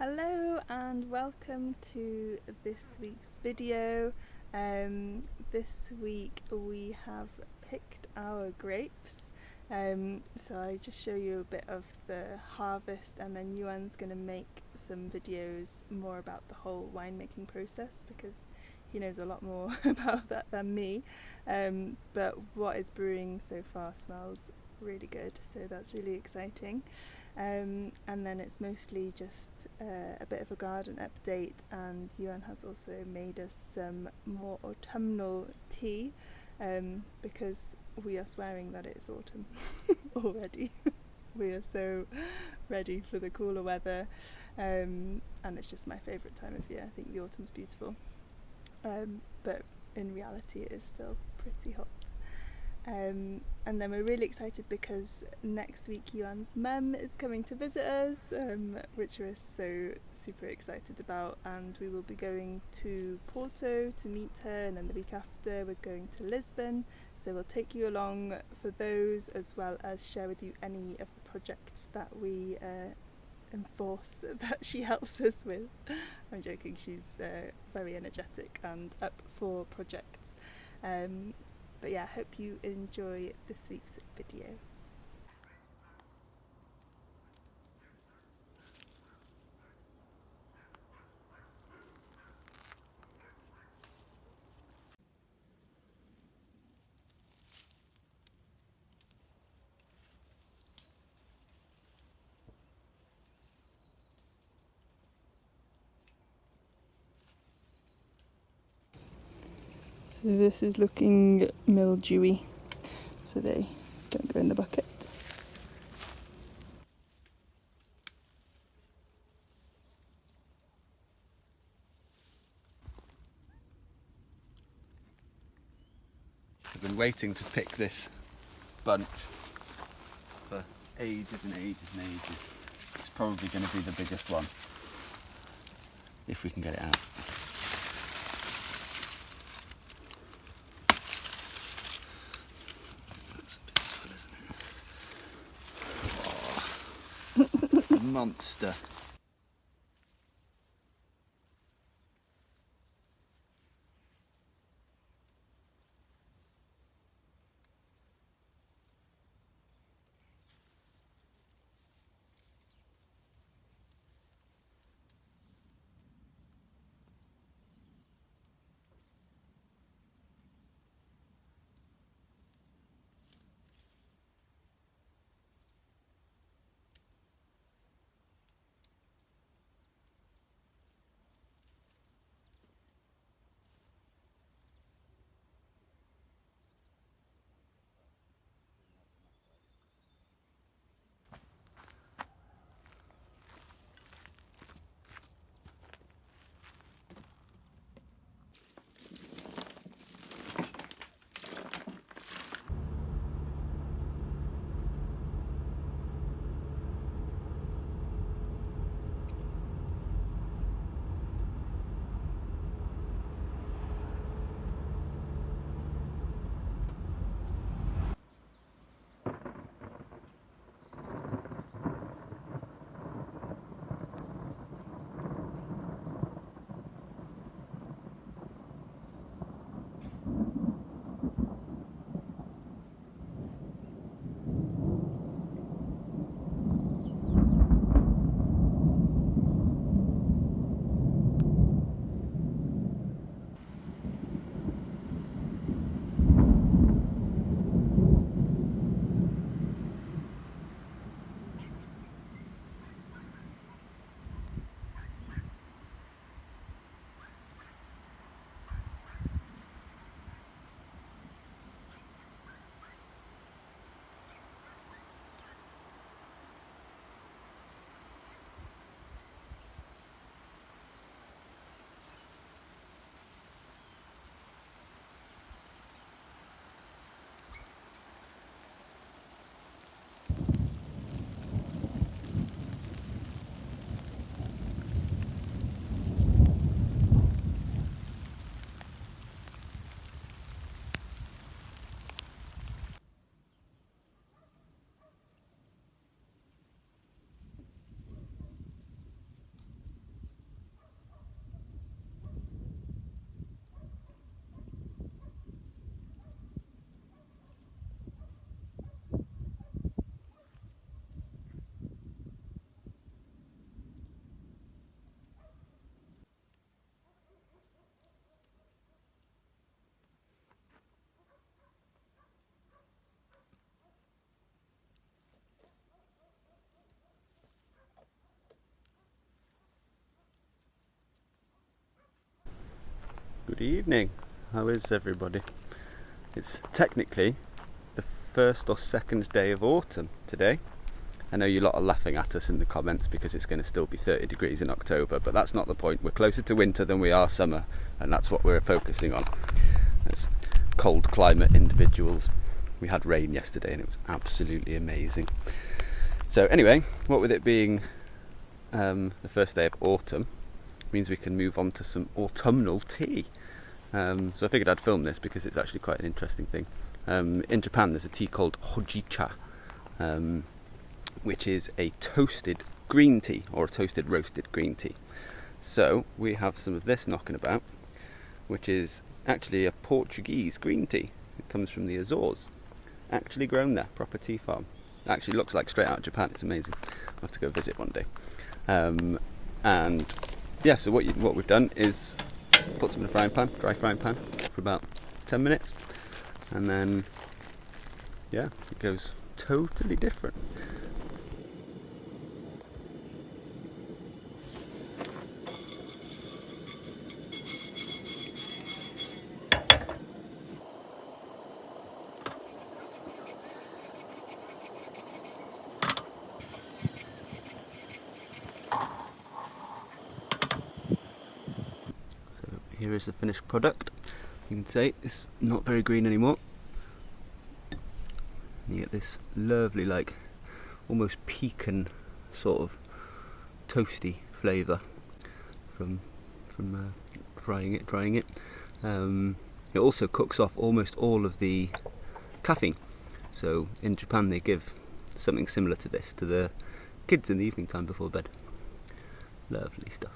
Hello and welcome to this week's video. This week we have picked our grapes, so I just show you a bit of the harvest, and then Iwan's going to make some videos more about the whole winemaking process because he knows a lot more about that than me, but what is brewing so far smells really good, so that's really exciting. And then it's mostly just a bit of a garden update, and Iwan has also made us some more autumnal tea because we are swearing that it is autumn already. We are so ready for the cooler weather, and it's just my favourite time of year. I think the autumn's beautiful, but in reality it is still pretty hot. And then we're really excited because next week Iwan's mum is coming to visit us, which we're so super excited about, and we will be going to Porto to meet her, and then the week after we're going to Lisbon, so we'll take you along for those as well as share with you any of the projects that we enforce that she helps us with. I'm joking, she's very energetic and up for projects. But yeah, I hope you enjoy this week's video. So this is looking mildewy, so they don't go in the bucket. I've been waiting to pick this bunch for ages and ages and ages. It's probably going to be the biggest one, if we can get it out. That's a bit full, isn't it? Oh, a monster. Good evening. How is everybody? It's technically the first or second day of autumn today. I know you lot are laughing at us in the comments because it's going to still be 30 degrees in October, but that's not the point. We're closer to winter than we are summer, and that's what we're focusing on. As cold climate individuals. We had rain yesterday and it was absolutely amazing. So anyway, what with it being the first day of autumn, means we can move on to some autumnal tea. So I figured I'd film this because it's actually quite an interesting thing. In Japan there's a tea called hojicha, which is a toasted green tea, or a toasted roasted green tea. So we have some of this knocking about, which is actually a Portuguese green tea. It comes from the Azores, actually grown there, proper tea farm. It actually looks like straight out of Japan. It's amazing. I'll have to go visit one day. And yeah, so what we've done is put some in a frying pan, dry frying pan, for about 10 minutes, and then yeah, it goes totally different. Here is the finished product. You can see it's not very green anymore. You get this lovely, like, almost pecan sort of toasty flavour from drying it. It also cooks off almost all of the caffeine. So in Japan they give something similar to this to the kids in the evening time before bed. Lovely stuff.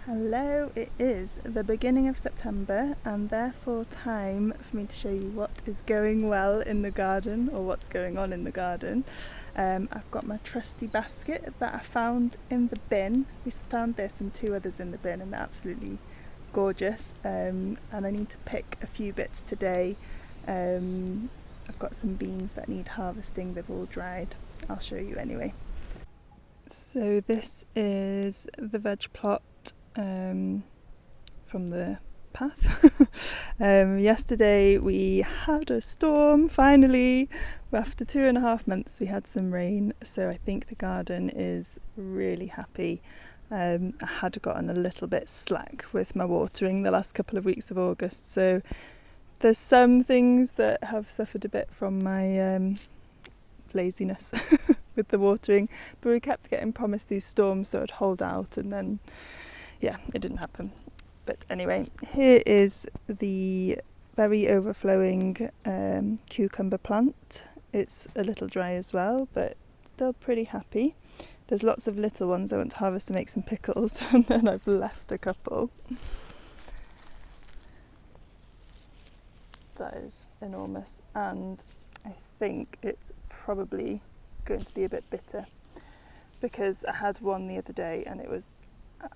Hello, it is the beginning of September and therefore time for me to show you what is going well in the garden, or what's going on in the garden. I've got my trusty basket that I found in the bin. We found this and two others in the bin and they're absolutely gorgeous, and I need to pick a few bits today. I've got some beans that need harvesting, they've all dried. I'll show you anyway. So this is the veg plot from the path. Yesterday we had a storm, finally. After 2.5 months we had some rain, so I think the garden is really happy. I had gotten a little bit slack with my watering the last couple of weeks of August, so there's some things that have suffered a bit from my laziness with the watering, but we kept getting promised these storms so it'd hold out, and then yeah, it didn't happen. But anyway, here is the very overflowing cucumber plant. It's a little dry as well, but still pretty happy. There's lots of little ones I want to harvest to make some pickles, and then I've left a couple. That is enormous, and I think it's probably going to be a bit bitter, because I had one the other day and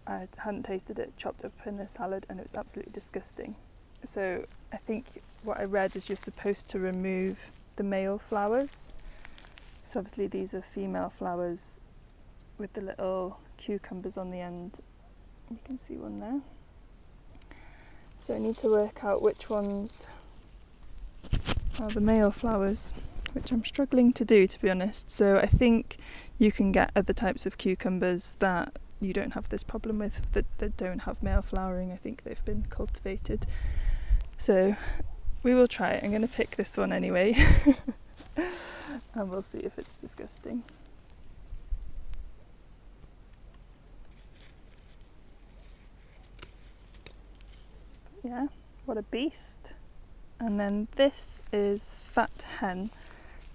I hadn't tasted it chopped up in a salad and it was absolutely disgusting. So I think what I read is you're supposed to remove the male flowers. So obviously these are female flowers with the little cucumbers on the end. You can see one there. So I need to work out which ones are the male flowers, which I'm struggling to do, to be honest. So I think you can get other types of cucumbers that you don't have this problem with, that don't have male flowering. I think they've been cultivated. So we will try it. I'm going to pick this one anyway and we'll see if it's disgusting. Yeah, what a beast. And then this is fat hen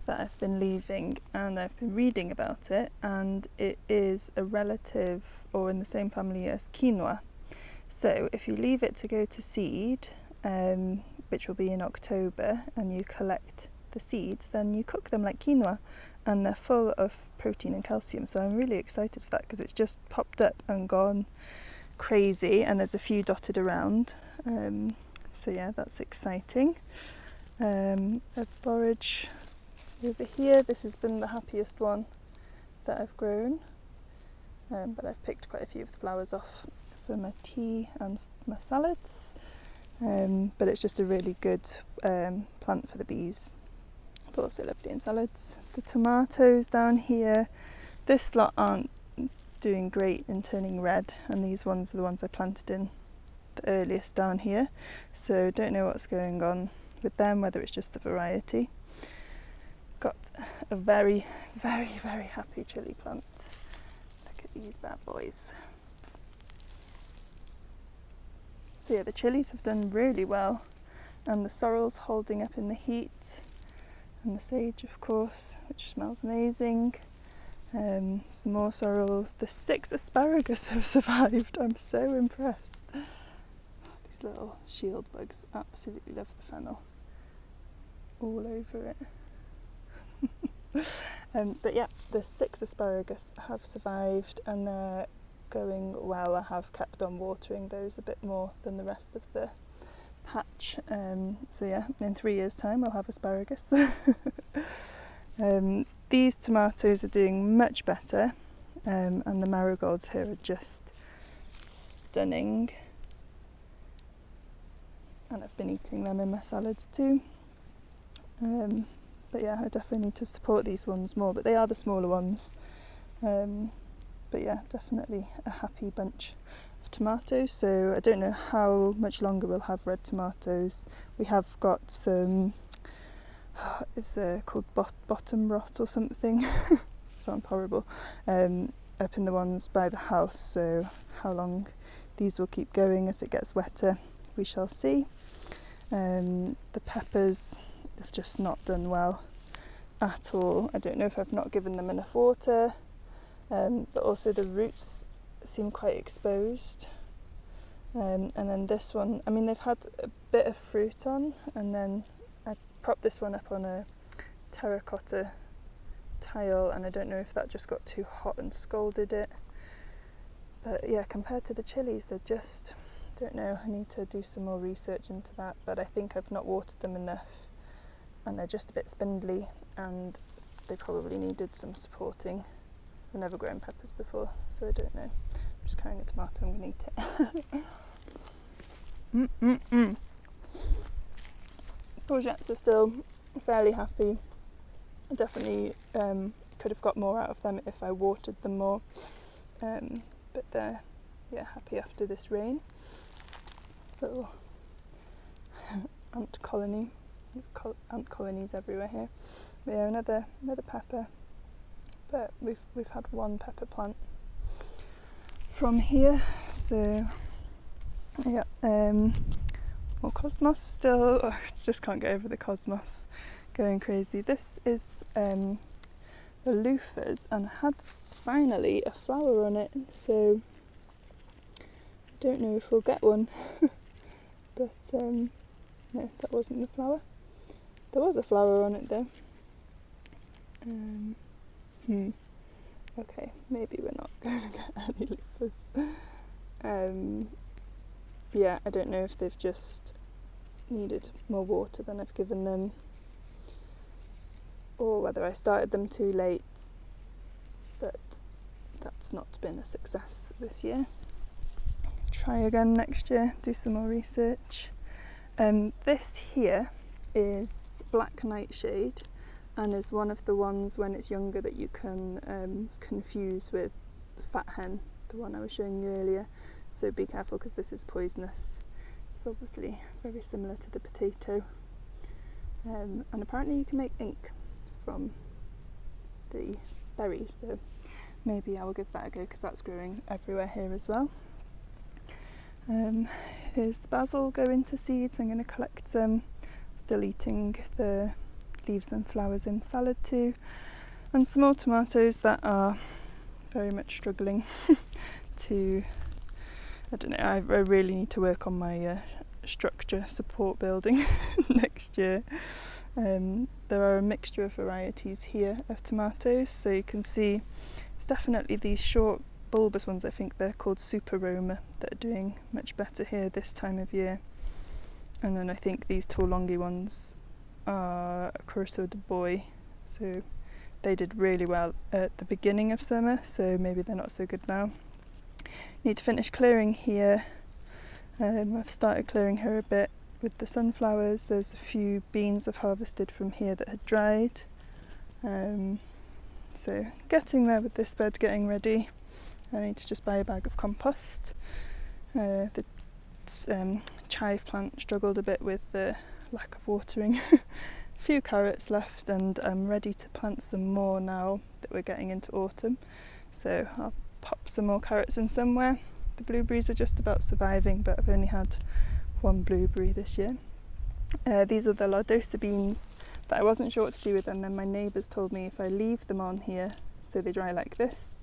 that I've been leaving, and I've been reading about it, and it is a relative or in the same family as quinoa. So if you leave it to go to seed, which will be in October, and you collect the seeds, then you cook them like quinoa, and they're full of protein and calcium. So I'm really excited for that because it's just popped up and gone crazy, and there's a few dotted around. So yeah, that's exciting. A borage over here. This has been the happiest one that I've grown, but I've picked quite a few of the flowers off for my tea and my salads. But it's just a really good plant for the bees, but also lovely in salads. The tomatoes down here, this lot aren't doing great in turning red, and these ones are the ones I planted in the earliest down here, so don't know what's going on with them, whether it's just the variety. Got a very, very, very happy chilli plant. Look at these bad boys. So yeah, the chilies have done really well, and the sorrel's holding up in the heat, and the sage, of course, which smells amazing. Some more sorrel. The 6 asparagus have survived. I'm so impressed. These little shield bugs absolutely love the fennel. All over it. But yeah, the 6 asparagus have survived, and they're going well. I have kept on watering those a bit more than the rest of the patch. So yeah, in 3 years' time I'll have asparagus. These tomatoes are doing much better, and the marigolds here are just stunning, and I've been eating them in my salads too. But yeah, I definitely need to support these ones more, but they are the smaller ones. But yeah, definitely a happy bunch of tomatoes. So I don't know how much longer we'll have red tomatoes. We have got some, it's called bottom rot or something. Sounds horrible. Up in the ones by the house, so how long these will keep going as it gets wetter, we shall see. The peppers have just not done well at all. I don't know if I've not given them enough water, but also the roots seem quite exposed. And then this one, I mean, they've had a bit of fruit on, and then I propped this one up on a terracotta tile, and I don't know if that just got too hot and scalded it. But yeah, compared to the chilies, they're just, don't know, I need to do some more research into that, but I think I've not watered them enough, and they're just a bit spindly, and they probably needed some supporting. I've never grown peppers before, so I don't know. I'm just carrying a tomato, I'm going to eat it. Courgettes are still fairly happy. I definitely could have got more out of them if I watered them more, but they're happy after this rain. So ant colony, there's ant colonies everywhere here. But yeah, another pepper, but we've had one pepper plant from here. So yeah, more cosmos still. I just can't get over the cosmos going crazy. This is the loofahs, and had finally a flower on it, so I don't know if we'll get one. But no, that wasn't the flower. There was a flower on it though. Okay, maybe we're not going to get any loofahs. Yeah, I don't know if they've just needed more water than I've given them, or whether I started them too late, but that's not been a success this year. Try again next year, do some more research. This here is black nightshade, and is one of the ones when it's younger that you can confuse with the fat hen, the one I was showing you earlier, so be careful because this is poisonous. It's obviously very similar to the potato, and apparently you can make ink from the berries, so maybe I will give that a go because that's growing everywhere here as well. Here's the basil going to seeds. I'm going to collect some. Still eating the leaves and flowers in salad too, and some more tomatoes that are very much struggling to, I don't know, I really need to work on my structure support building next year. There are a mixture of varieties here of tomatoes, so you can see it's definitely these short bulbous ones, I think they're called Super Roma, that are doing much better here this time of year. And then I think these tall longy ones are Carissa de Boy, so they did really well at the beginning of summer, so maybe they're not so good now. Need to finish clearing here. I've started clearing here a bit with the sunflowers. There's a few beans I've harvested from here that had dried. So getting there with this bed, getting ready. I need to just buy a bag of compost. The chive plant struggled a bit with the lack of watering. A few carrots left, and I'm ready to plant some more now that we're getting into autumn. So I'll pop some more carrots in somewhere. The blueberries are just about surviving, but I've only had one blueberry this year. These are the Lardosa beans that I wasn't sure what to do with, and then my neighbours told me if I leave them on here so they dry like this,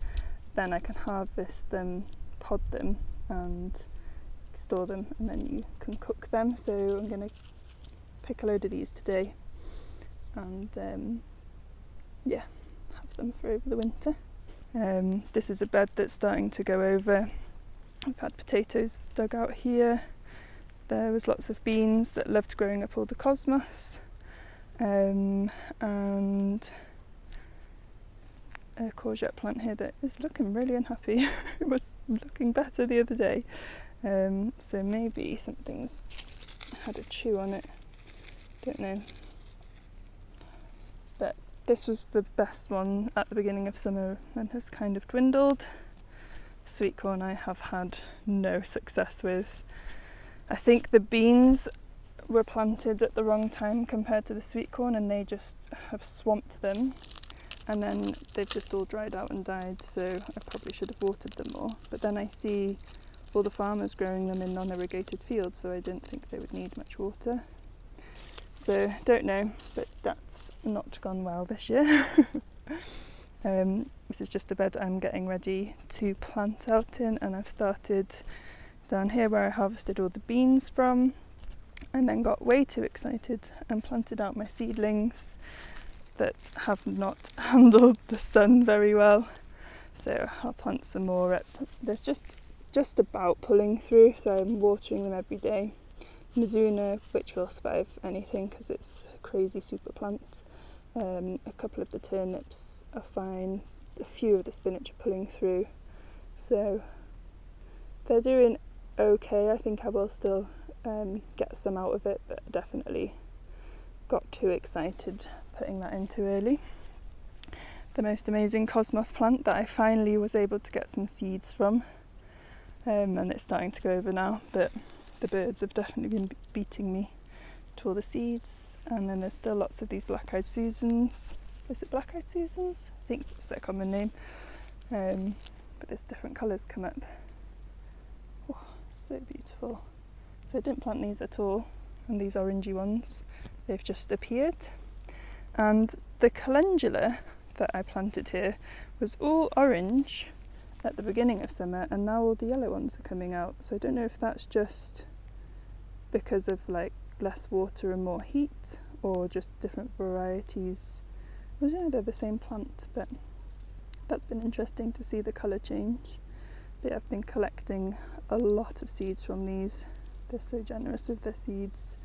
then I can harvest them, pod them and store them, and then you can cook them. So I'm going to pick a load of these today and yeah, have them for over the winter. This is a bed that's starting to go over. I've had potatoes dug out here. There was lots of beans that loved growing up all the cosmos, and a courgette plant here that is looking really unhappy. It was looking better the other day, so maybe something's had a chew on it, don't know. But this was the best one at the beginning of summer and has kind of dwindled. Sweet corn I have had no success with. I think the beans were planted at the wrong time compared to the sweet corn, and they just have swamped them, and then they've just all dried out and died, so I probably should have watered them more. But then I see all the farmers growing them in non-irrigated fields, so I didn't think they would need much water. So don't know, but that's not gone well this year. This is just a bed I'm getting ready to plant out in, and I've started down here where I harvested all the beans from, and then got way too excited and planted out my seedlings that have not handled the sun very well. So I'll plant some more up. There's just about pulling through, so I'm watering them every day. Mizuna, which will survive anything because it's a crazy super plant. A couple of the turnips are fine. A few of the spinach are pulling through. So they're doing okay. I think I will still get some out of it, but definitely got too excited putting that in too early. The most amazing cosmos plant that I finally was able to get some seeds from, and it's starting to go over now, but the birds have definitely been beating me to all the seeds. And then there's still lots of these black-eyed Susans. Is it black-eyed Susans? I think that's their common name, but there's different colours come up. Oh, so beautiful. So I didn't plant these at all, and these orangey ones, they've just appeared. And the calendula that I planted here was all orange at the beginning of summer, and now all the yellow ones are coming out. So I don't know if that's just because of like less water and more heat, or just different varieties. I don't know, they're the same plant, but that's been interesting to see the colour change. But I've been collecting a lot of seeds from these. They're so generous with their seeds.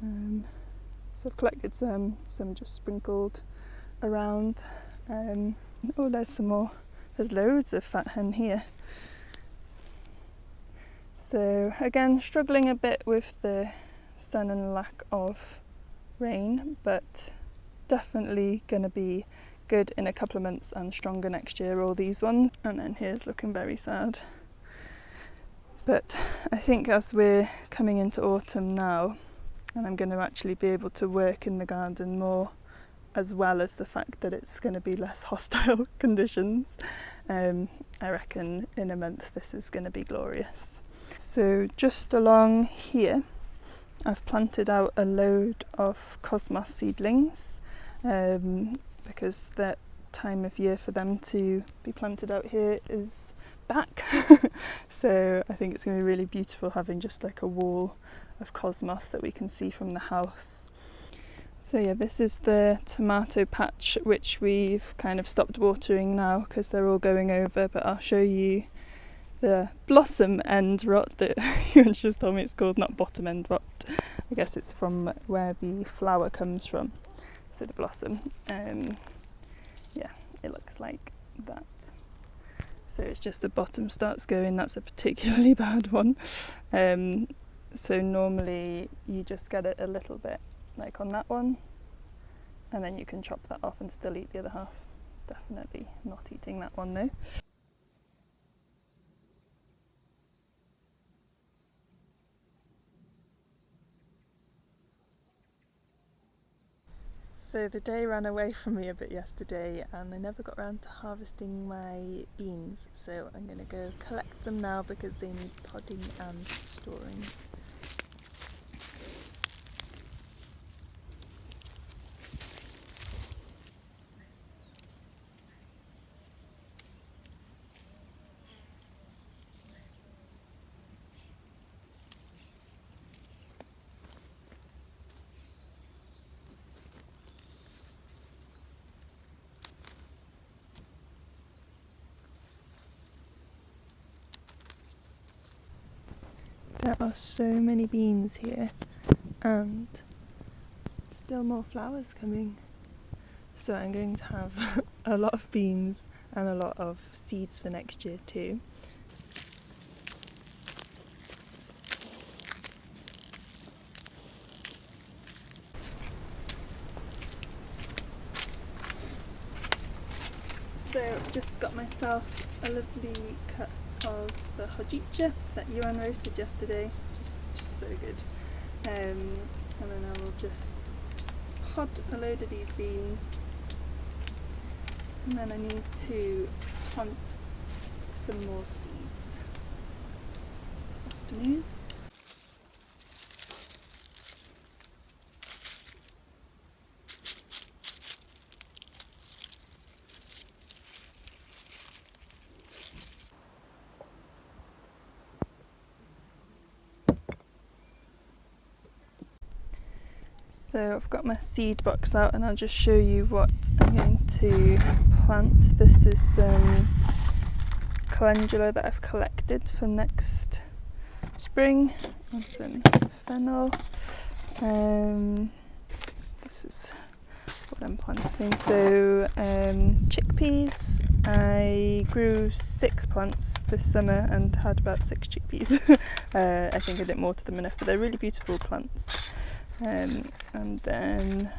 So I've collected some just sprinkled around. Oh, there's some more. There's loads of fat hen here. So again, struggling a bit with the sun and lack of rain, but definitely going to be good in a couple of months and stronger next year, all these ones. And then here's looking very sad. But I think as we're coming into autumn now, and I'm going to actually be able to work in the garden more, as well as the fact that it's going to be less hostile conditions, I reckon in a month this is going to be glorious. So just along here I've planted out a load of cosmos seedlings, because that time of year for them to be planted out here is back. So I think it's going to be really beautiful having just like a wall of cosmos that we can see from the house. So yeah, this is the tomato patch which we've kind of stopped watering now because they're all going over, but I'll show you the blossom end rot that Iwan just told me it's called, not bottom end rot. I guess it's from where the flower comes from. So the blossom, yeah, it looks like that. So it's just the bottom starts going, that's a particularly bad one. So normally you just get it a little bit like on that one, and then you can chop that off and still eat the other half. Definitely not eating that one though. So the day ran away from me a bit yesterday and I never got around to harvesting my beans, so I'm going to go collect them now because they need podding and storing. There are so many beans here and still more flowers coming. So I'm going to have a lot of beans and a lot of seeds for next year too. So I've just got myself a lovely cut of the hojicha that Iwan roasted yesterday, just so good. And then I will just pod a load of these beans, and then I need to plant some more seeds this afternoon. So I've got my seed box out and I'll just show you what I'm going to plant. This is some calendula that I've collected for next spring, and some fennel. This is what I'm planting. So chickpeas, I grew 6 plants this summer and had about 6 chickpeas. I think I didn't water them enough, but they're really beautiful plants. And then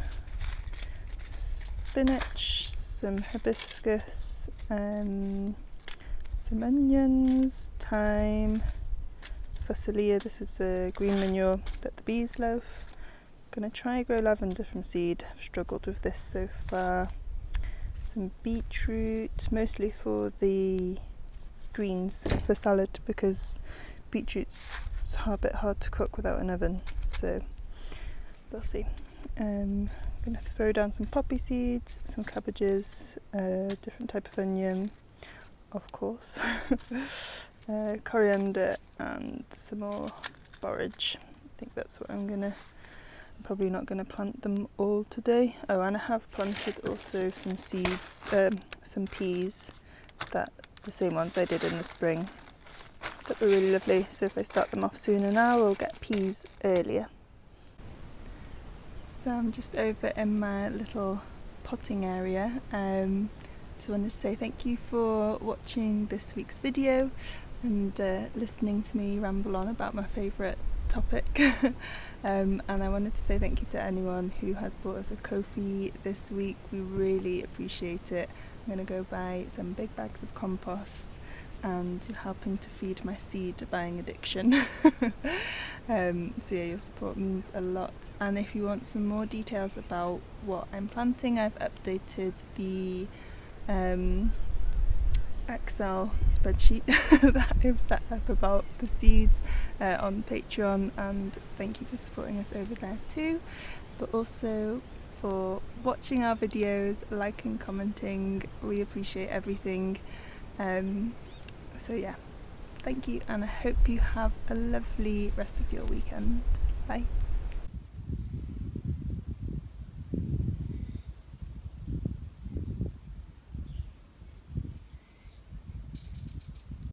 spinach, some hibiscus, some onions, thyme, phacelia. This is a green manure that the bees love. I'm going to try grow lavender from seed. I've struggled with this so far. Some beetroot, mostly for the greens for salad because beetroot's a bit hard to cook without an oven. So we'll see. I'm going to throw down some poppy seeds, some cabbages, a different type of onion, of course, coriander and some more borage. I think that's what I'm probably not going to plant them all today. Oh, and I have planted also some seeds, some peas, that the same ones I did in the spring, that were really lovely. So if I start them off sooner now, I'll get peas earlier. So I'm just over in my little potting area. Just wanted to say thank you for watching this week's video and listening to me ramble on about my favourite topic. And I wanted to say thank you to anyone who has bought us a Ko-fi this week. We really appreciate it. I'm going to go buy some big bags of compost and you're helping to feed my seed buying addiction. So yeah, your support means a lot. And if you want some more details about what I'm planting, I've updated the Excel spreadsheet that I've set up about the seeds on Patreon, and thank you for supporting us over there too, but also for watching our videos, liking, commenting. We appreciate everything. So yeah, thank you, and I hope you have a lovely rest of your weekend. Bye.